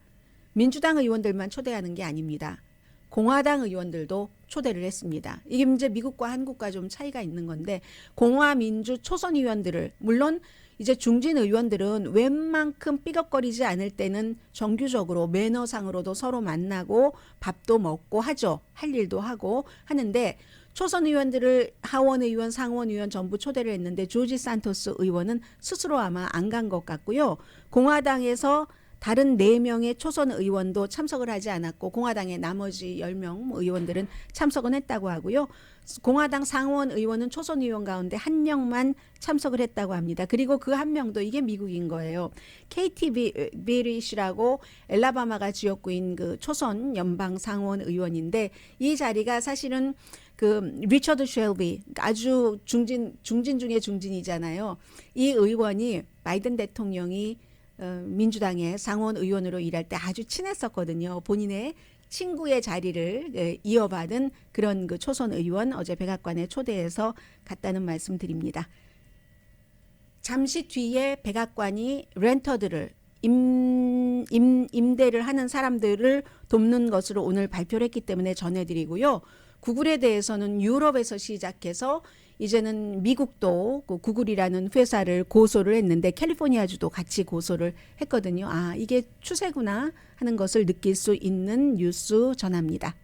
민주당 의원들만 초대하는 게 아닙니다. 공화당 의원들도 초대를 했습니다. 이게 이제 미국과 한국과 좀 차이가 있는 건데 공화민주 초선 의원들을 물론 이제 중진 의원들은 웬만큼 삐걱거리지 않을 때는 정규적으로 매너상으로도 서로 만나고 밥도 먹고 하죠. 할 일도 하고 하는데 초선 의원들을 하원 의원, 상원 의원 전부 초대를 했는데 조지 산토스 의원은 스스로 아마 안 간 것 같고요. 공화당에서 다른 4명의 초선 의원도 참석을 하지 않았고 공화당의 나머지 10명 의원들은 참석은 했다고 하고요. 공화당 상원 의원은 초선 의원 가운데 1명만 참석을 했다고 합니다. 그리고 그 1명도 이게 미국인 거예요. KT 비리시라고 엘라바마가 지역구인 그 초선 연방 상원 의원인데 이 자리가 사실은 그 리처드 쉘비 아주 중진 중에 중진이잖아요. 이 의원이 바이든 대통령이 민주당의 상원 의원으로 일할 때 아주 친했었거든요. 본인의 친구의 자리를 이어받은 그런 그 초선 의원 어제 백악관에 초대해서 갔다는 말씀 드립니다. 잠시 뒤에 백악관이 렌터들을 임대를 하는 사람들을 돕는 것으로 오늘 발표를 했기 때문에 전해드리고요. 구글에 대해서는 유럽에서 시작해서 이제는 미국도 그 구글이라는 회사를 고소를 했는데 캘리포니아주도 같이 고소를 했거든요. 아, 이게 추세구나 하는 것을 느낄 수 있는 뉴스 전합니다.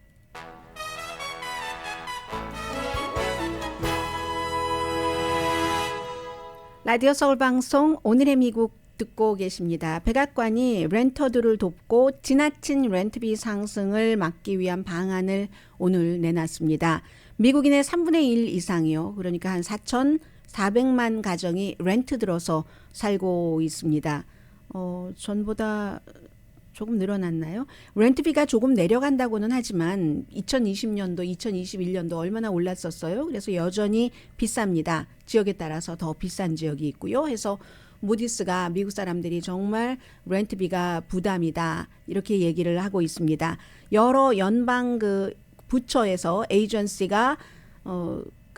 라디오 서울방송 오늘의 미국 듣고 계십니다. 백악관이 렌터들을 돕고 지나친 렌트비 상승을 막기 위한 방안을 오늘 내놨습니다. 미국인의 3분의 1 이상이요. 그러니까 한 4,400만 가정이 렌트 들어서 살고 있습니다. 전보다 조금 늘어났나요? 렌트비가 조금 내려간다고는 하지만 2020년도, 2021년도 얼마나 올랐었어요. 그래서 여전히 비쌉니다. 지역에 따라서 더 비싼 지역이 있고요. 해서 무디스가 미국 사람들이 정말 렌트비가 부담이다 이렇게 얘기를 하고 있습니다. 여러 연방 그 부처에서 에이전시가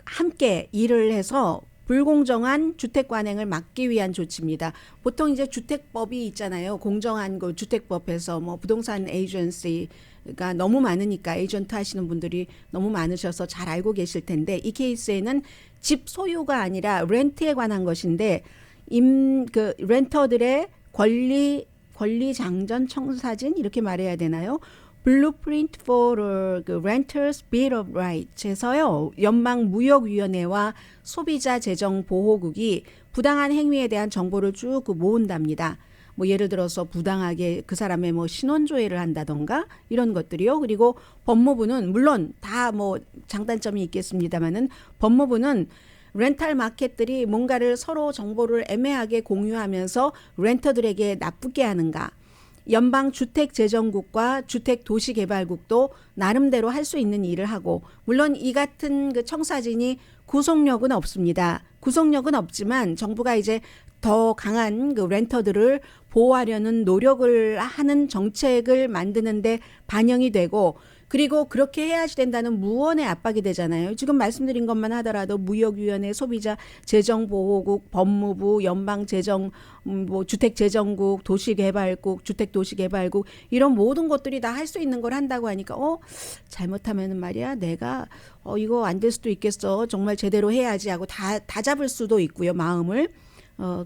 함께 일을 해서 불공정한 주택 관행을 막기 위한 조치입니다. 보통 이제 주택법이 있잖아요. 공정한 그 주택법에서 뭐 부동산 에이전시가 너무 많으니까 에이전트 하시는 분들이 너무 많으셔서 잘 알고 계실 텐데 이 케이스에는 집 소유가 아니라 렌트에 관한 것인데 그 렌터들의 권리 장전 청사진 이렇게 말해야 되나요? Blueprint for the Renters Bill of Rights에서요. 연방 무역위원회와 소비자 재정 보호국이 부당한 행위에 대한 정보를 쭉 모은답니다. 뭐 예를 들어서 부당하게 그 사람의 뭐 신원조회를 한다던가 이런 것들이요. 그리고 법무부는 물론 다 뭐 장단점이 있겠습니다만은 법무부는 렌탈 마켓들이 뭔가를 서로 정보를 애매하게 공유하면서 렌터들에게 나쁘게 하는가. 연방주택재정국과 주택도시개발국도 나름대로 할 수 있는 일을 하고 물론 이 같은 그 청사진이 구속력은 없습니다. 구속력은 없지만 정부가 이제 더 강한 그 렌터들을 보호하려는 노력을 하는 정책을 만드는데 반영이 되고 그리고 그렇게 해야지 된다는 무언의 압박이 되잖아요. 지금 말씀드린 것만 하더라도 무역위원회, 소비자 재정보호국, 법무부, 연방재정, 뭐 주택재정국, 도시개발국, 주택도시개발국 이런 모든 것들이 다 할 수 있는 걸 한다고 하니까 잘못하면은 말이야 내가 이거 안 될 수도 있겠어. 정말 제대로 해야지 하고 다 잡을 수도 있고요. 마음을.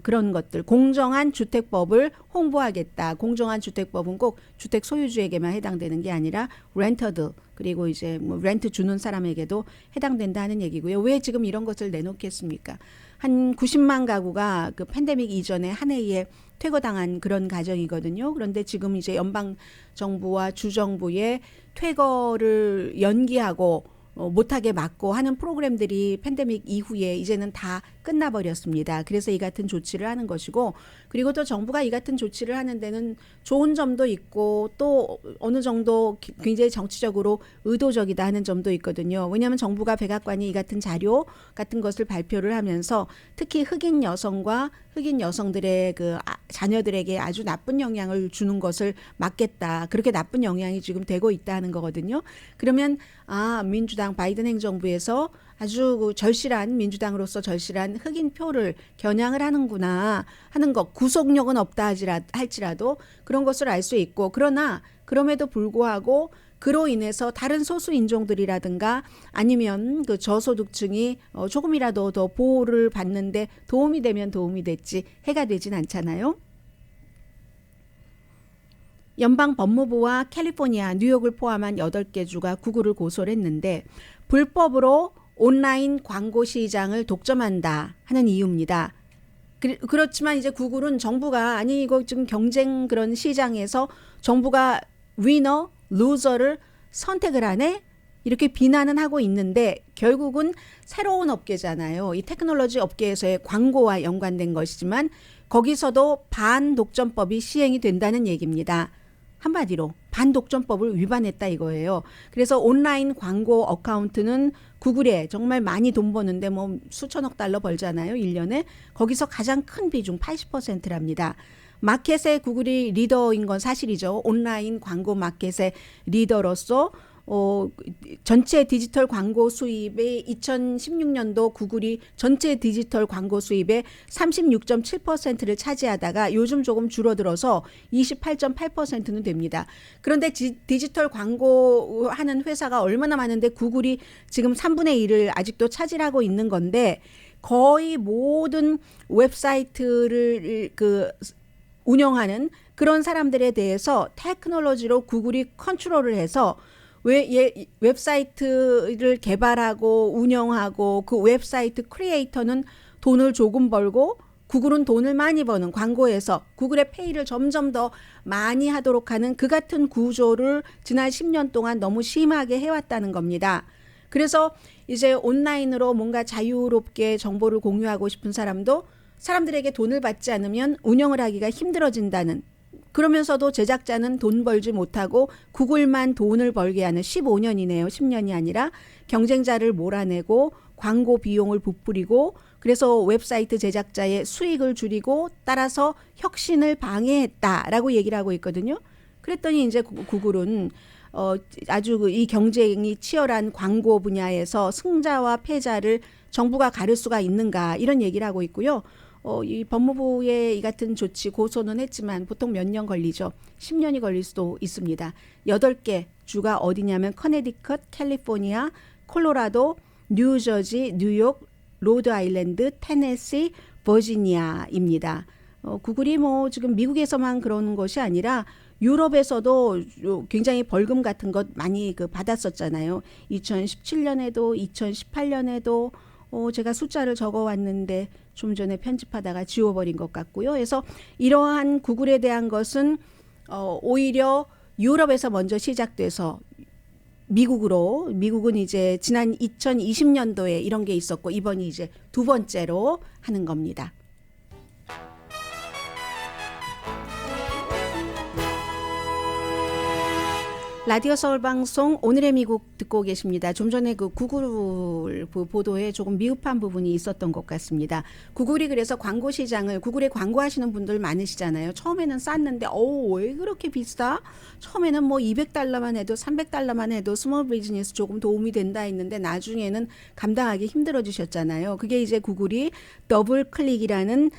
그런 것들 공정한 주택법을 홍보하겠다. 공정한 주택법은 꼭 주택 소유주에게만 해당되는 게 아니라 렌터들 그리고 이제 뭐 렌트 주는 사람에게도 해당된다 하는 얘기고요. 왜 지금 이런 것을 내놓겠습니까? 한 90만 가구가 그 팬데믹 이전에 한 해에 퇴거당한 그런 가정이거든요. 그런데 지금 이제 연방 정부와 주정부의 퇴거를 연기하고 못하게 막고 하는 프로그램들이 팬데믹 이후에 이제는 다 끝나버렸습니다. 그래서 이 같은 조치를 하는 것이고 그리고 또 정부가 이 같은 조치를 하는 데는 좋은 점도 있고 또 어느 정도 굉장히 정치적으로 의도적이다 하는 점도 있거든요. 왜냐하면 정부가 백악관이 이 같은 자료 같은 것을 발표를 하면서 특히 흑인 여성과 흑인 여성들의 그 자녀들에게 아주 나쁜 영향을 주는 것을 막겠다. 그렇게 나쁜 영향이 지금 되고 있다는 거거든요. 그러면 민주당 바이든 행정부에서 아주 그 절실한 민주당으로서 절실한 흑인 표를 겨냥을 하는구나 하는 것. 구속력은 없다 할지라도 그런 것을 알 수 있고 그러나 그럼에도 불구하고 그로 인해서 다른 소수 인종들이라든가 아니면 그 저소득층이 조금이라도 더 보호를 받는데 도움이 되면 도움이 됐지 해가 되진 않잖아요. 연방 법무부와 캘리포니아, 뉴욕을 포함한 8개 주가 구글을 고소를 했는데 불법으로 온라인 광고 시장을 독점한다 하는 이유입니다. 그렇지만 이제 구글은 정부가 아니 이거 지금 경쟁 그런 시장에서 정부가 위너, 루저를 선택을 하네? 이렇게 비난은 하고 있는데 결국은 새로운 업계잖아요. 이 테크놀로지 업계에서의 광고와 연관된 것이지만 거기서도 반독점법이 시행이 된다는 얘기입니다. 한마디로 반독점법을 위반했다 이거예요. 그래서 온라인 광고 어카운트는 구글에 정말 많이 돈 버는데 뭐 수천억 달러 벌잖아요. 1년에. 거기서 가장 큰 비중 80%랍니다. 마켓의 구글이 리더인 건 사실이죠. 온라인 광고 마켓의 리더로서 전체 디지털 광고 수입의 2016년도 구글이 전체 디지털 광고 수입의 36.7%를 차지하다가 요즘 조금 줄어들어서 28.8%는 됩니다. 그런데 디지털 광고 하는 회사가 얼마나 많은데 구글이 지금 3분의 1을 아직도 차지하고 있는 건데 거의 모든 웹사이트를 운영하는 그런 사람들에 대해서 테크놀로지로 구글이 컨트롤을 해서 웹사이트를 개발하고 운영하고 그 웹사이트 크리에이터는 돈을 조금 벌고 구글은 돈을 많이 버는 광고에서 구글의 페이를 점점 더 많이 하도록 하는 그 같은 구조를 지난 10년 동안 너무 심하게 해왔다는 겁니다. 그래서 이제 온라인으로 뭔가 자유롭게 정보를 공유하고 싶은 사람도 사람들에게 돈을 받지 않으면 운영을 하기가 힘들어진다는, 그러면서도 제작자는 돈 벌지 못하고 구글만 돈을 벌게 하는 15년이네요. 10년이 아니라 경쟁자를 몰아내고 광고 비용을 부풀리고 그래서 웹사이트 제작자의 수익을 줄이고 따라서 혁신을 방해했다라고 얘기를 하고 있거든요. 그랬더니 이제 구글은 아주 이 경쟁이 치열한 광고 분야에서 승자와 패자를 정부가 가릴 수가 있는가 이런 얘기를 하고 있고요. 이 법무부의 이 같은 조치 고소는 했지만 보통 몇 년 걸리죠. 10년이 걸릴 수도 있습니다. 8개 주가 어디냐면 커네디컷, 캘리포니아, 콜로라도, 뉴저지, 뉴욕, 로드아일랜드, 테네시, 버지니아입니다. 구글이 뭐 지금 미국에서만 그러는 것이 아니라 유럽에서도 굉장히 벌금 같은 것 많이 받았었잖아요. 2017년에도 2018년에도 제가 숫자를 적어왔는데 좀 전에 편집하다가 지워버린 것 같고요. 그래서 이러한 구글에 대한 것은 오히려 유럽에서 먼저 시작돼서 미국은 이제 지난 2020년도에 이런 게 있었고 이번이 이제 두 번째로 하는 겁니다. 라디오 서울 방송 오늘의 미국 듣고 계십니다. 좀 전에 그 구글 보도에 조금 미흡한 부분이 있었던 것 같습니다. 구글이 그래서 광고 시장을, 구글에 광고하시는 분들 많으시잖아요. 처음에는 쌌는데 왜 그렇게 비싸? 처음에는 뭐 $200만 해도 $300만 해도 스몰 비즈니스 조금 도움이 된다 했는데 나중에는 감당하기 힘들어지셨잖아요. 그게 이제 구글이 더블 클릭이라는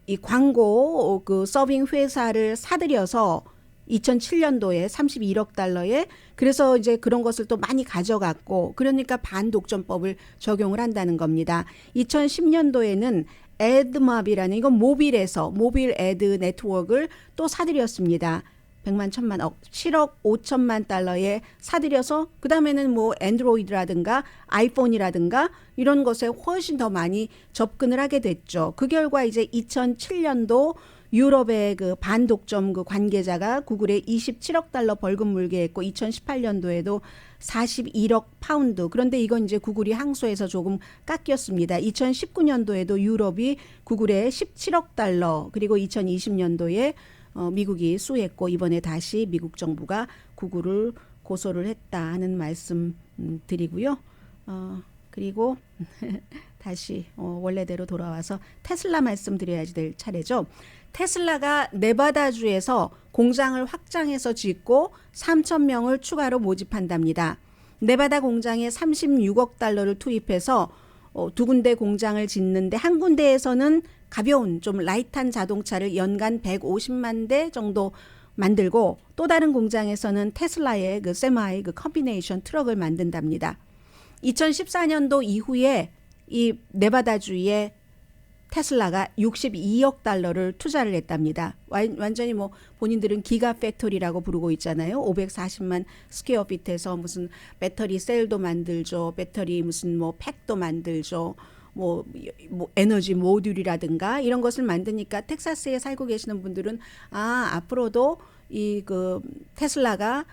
이 광고 그 서빙 회사를 사들여서 2007년도에 31억 달러에 그래서 이제 그런 것을 또 많이 가져갔고 그러니까 반독점법을 적용을 한다는 겁니다. 2010년도에는 애드맙이라는 이건 모빌에서 모빌 애드 네트워크를 또 사들였습니다. 100만, 1000만, 억, 7억 5천만 달러에 사들여서 그 다음에는 뭐 안드로이드라든가 아이폰이라든가 이런 것에 훨씬 더 많이 접근을 하게 됐죠. 그 결과 이제 2007년도 유럽의 그 반독점 그 관계자가 구글에 27억 달러 벌금 물게 했고 2018년도에도 41억 파운드. 그런데 이건 이제 구글이 항소해서 조금 깎였습니다. 2019년도에도 유럽이 구글에 17억 달러 그리고 2020년도에 미국이 수했고 이번에 다시 미국 정부가 구글을 고소를 했다 하는 말씀 드리고요. 그리고 다시 원래대로 돌아와서 테슬라 말씀드려야지 될 차례죠. 테슬라가 네바다주에서 공장을 확장해서 짓고 3,000명을 추가로 모집한답니다. 네바다 공장에 36억 달러를 투입해서 두 군데 공장을 짓는데 한 군데에서는 가벼운 좀 라이트한 자동차를 연간 150만 대 정도 만들고 또 다른 공장에서는 테슬라의 그 세마이 그 컴비네이션 트럭을 만든답니다. 2014년도 이후에 이 네바다주에 테슬라가 62억 달러를 투자를 했답니다. 완전히 뭐 본인들은 기가 팩토리라고 부르고 있잖아요. 540만 스퀘어 피트에서 무슨 배터리 셀도 만들죠. 배터리 무슨 뭐 팩도 만들죠. 뭐 에너지 모듈이라든가 이런 것을 만드니까 텍사스에 살고 계시는 분들은 앞으로도 이 그 테슬라가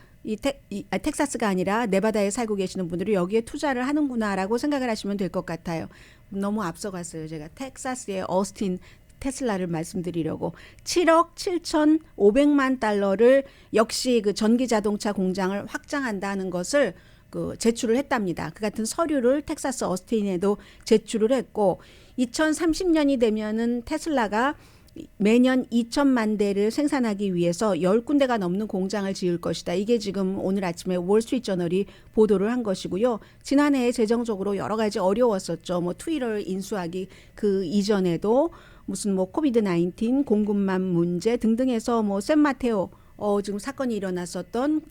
텍사스가 아니라 네바다에 살고 계시는 분들이 여기에 투자를 하는구나라고 생각을 하시면 될 것 같아요. 너무 앞서갔어요. 제가 텍사스의 어스틴 테슬라를 말씀드리려고 7억 7,500만 달러를 역시 그 전기 자동차 공장을 확장한다는 것을 그 제출을 했답니다. 그 같은 서류를 텍사스 어스틴에도 제출을 했고 2030년이 되면은 테슬라가 매년 2천만 대를 생산하기 위해서 10군데가 넘는 공장을 지을 것이다. 이게 지금 오늘 아침에 월스트리트저널이 보도를 한 것이고요. 지난해에 재정적으로 여러 가지 어려웠었죠. 뭐 트위터를 인수하기 그 이전에도 무슨 뭐 코비드 19 공급망 문제 등등해서 뭐 샌마테오 지금 사건이 일어났었던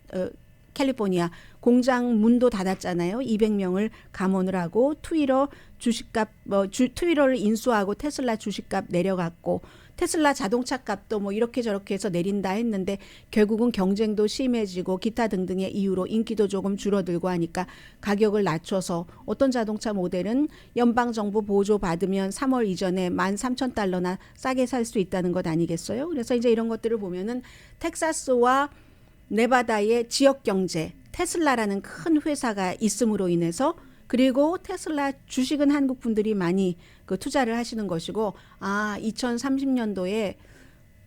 캘리포니아 공장 문도 닫았잖아요. 200명을 감원을 하고 트위터 주식값 트위터를 인수하고 테슬라 주식값 내려갔고 테슬라 자동차 값도 뭐 이렇게 저렇게 해서 내린다 했는데 결국은 경쟁도 심해지고 기타 등등의 이유로 인기도 조금 줄어들고 하니까 가격을 낮춰서 어떤 자동차 모델은 연방정부 보조 받으면 3월 이전에 13,000달러나 싸게 살 수 있다는 것 아니겠어요? 그래서 이제 이런 것들을 보면은 텍사스와 네바다의 지역 경제, 테슬라라는 큰 회사가 있음으로 인해서 그리고 테슬라 주식은 한국 분들이 많이 그 투자를 하시는 것이고 2030년도에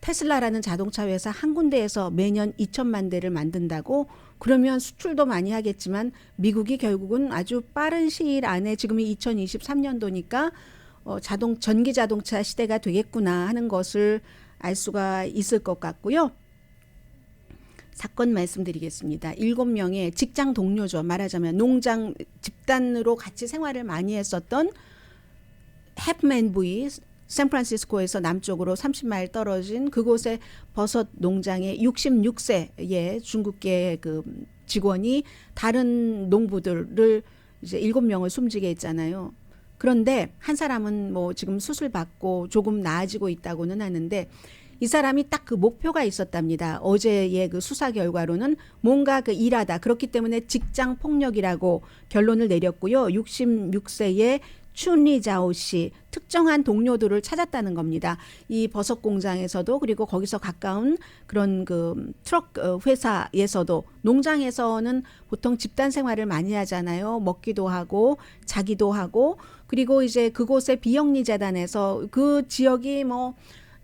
테슬라라는 자동차 회사 한 군데에서 매년 2천만 대를 만든다고 그러면 수출도 많이 하겠지만 미국이 결국은 아주 빠른 시일 안에 지금이 2023년도니까 전기 자동차 시대가 되겠구나 하는 것을 알 수가 있을 것 같고요. 사건 말씀드리겠습니다. 7명의 직장 동료죠. 말하자면 농장 집단으로 같이 생활을 많이 했었던 헵맨부이 샌프란시스코에서 남쪽으로 30마일 떨어진 그곳의 버섯 농장의 66세의 중국계 그 직원이 다른 농부들을 이제 7명을 숨지게 했잖아요. 그런데 한 사람은 뭐 지금 수술 받고 조금 나아지고 있다고는 하는데 이 사람이 딱 그 목표가 있었답니다. 어제의 그 수사 결과로는 뭔가 그 일하다. 그렇기 때문에 직장 폭력이라고 결론을 내렸고요. 66세의 춘리자오 씨 특정한 동료들을 찾았다는 겁니다. 이 버섯 공장에서도 그리고 거기서 가까운 그런 그 트럭 회사에서도 농장에서는 보통 집단 생활을 많이 하잖아요. 먹기도 하고 자기도 하고 그리고 이제 그곳의 비영리 재단에서 그 지역이 뭐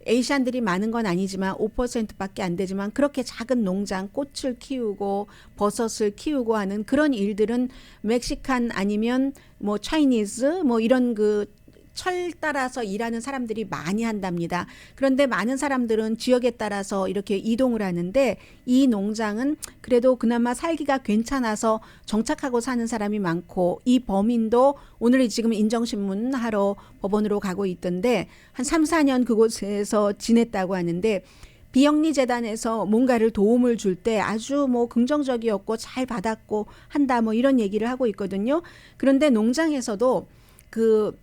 에이시안들이 많은 건 아니지만 5%밖에 안 되지만 그렇게 작은 농장 꽃을 키우고 버섯을 키우고 하는 그런 일들은 멕시칸 아니면 뭐 차이니즈 뭐 이런 그 철 따라서 일하는 사람들이 많이 한답니다. 그런데 많은 사람들은 지역에 따라서 이렇게 이동을 하는데 이 농장은 그래도 그나마 살기가 괜찮아서 정착하고 사는 사람이 많고 이 범인도 오늘 지금 인정신문 하러 법원으로 가고 있던데 한 3, 4년 그곳에서 지냈다고 하는데 비영리 재단에서 뭔가를 도움을 줄 때 아주 뭐 긍정적이었고 잘 받았고 한다 뭐 이런 얘기를 하고 있거든요. 그런데 농장에서도 그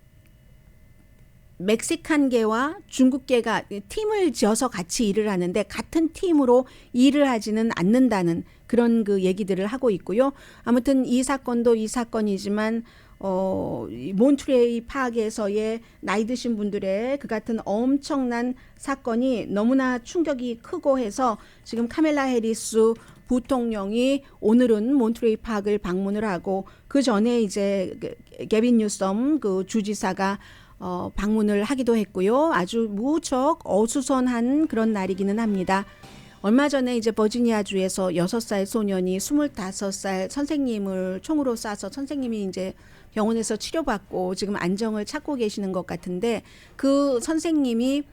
멕시칸계와 중국계가 팀을 지어서 같이 일을 하는데 같은 팀으로 일을 하지는 않는다는 그런 그 얘기들을 하고 있고요. 아무튼 이 사건도 이 사건이지만 몬트레이 파악에서의 나이 드신 분들의 그 같은 엄청난 사건이 너무나 충격이 크고 해서 지금 카멜라 해리스 부통령이 오늘은 몬트레이 파악을 방문을 하고 그 전에 이제 게빈 뉴섬 그 주지사가 방문을 하기도 했고요. 아주 무척 어수선한 그런 날이기는 합니다. 얼마 전에 이제 버지니아주에서 6살 소년이 25살 선생님을 총으로 쏴서 선생님이 이제 병원에서 치료받고 지금 안정을 찾고 계시는 것 같은데 그 선생님이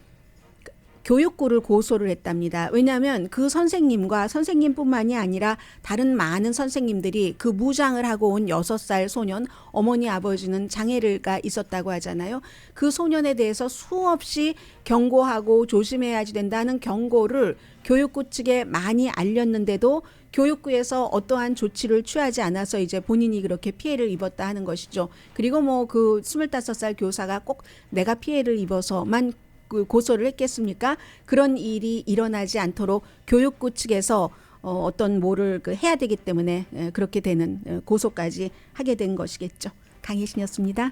교육부를 고소를 했답니다. 왜냐하면 그 선생님과 선생님뿐만이 아니라 다른 많은 선생님들이 그 무장을 하고 온 6살 소년, 어머니 아버지는 장애가 있었다고 하잖아요. 그 소년에 대해서 수없이 경고하고 조심해야지 된다는 경고를 교육부 측에 많이 알렸는데도 교육부에서 어떠한 조치를 취하지 않아서 이제 본인이 그렇게 피해를 입었다 하는 것이죠. 그리고 뭐 그 25살 교사가 꼭 내가 피해를 입어서만 그 고소를 했겠습니까? 그런 일이 일어나지 않도록 교육부 측에서 어떤 뭐를 해야 되기 때문에 그렇게 되는 고소까지 하게 된 것이겠죠. 강혜신이었습니다.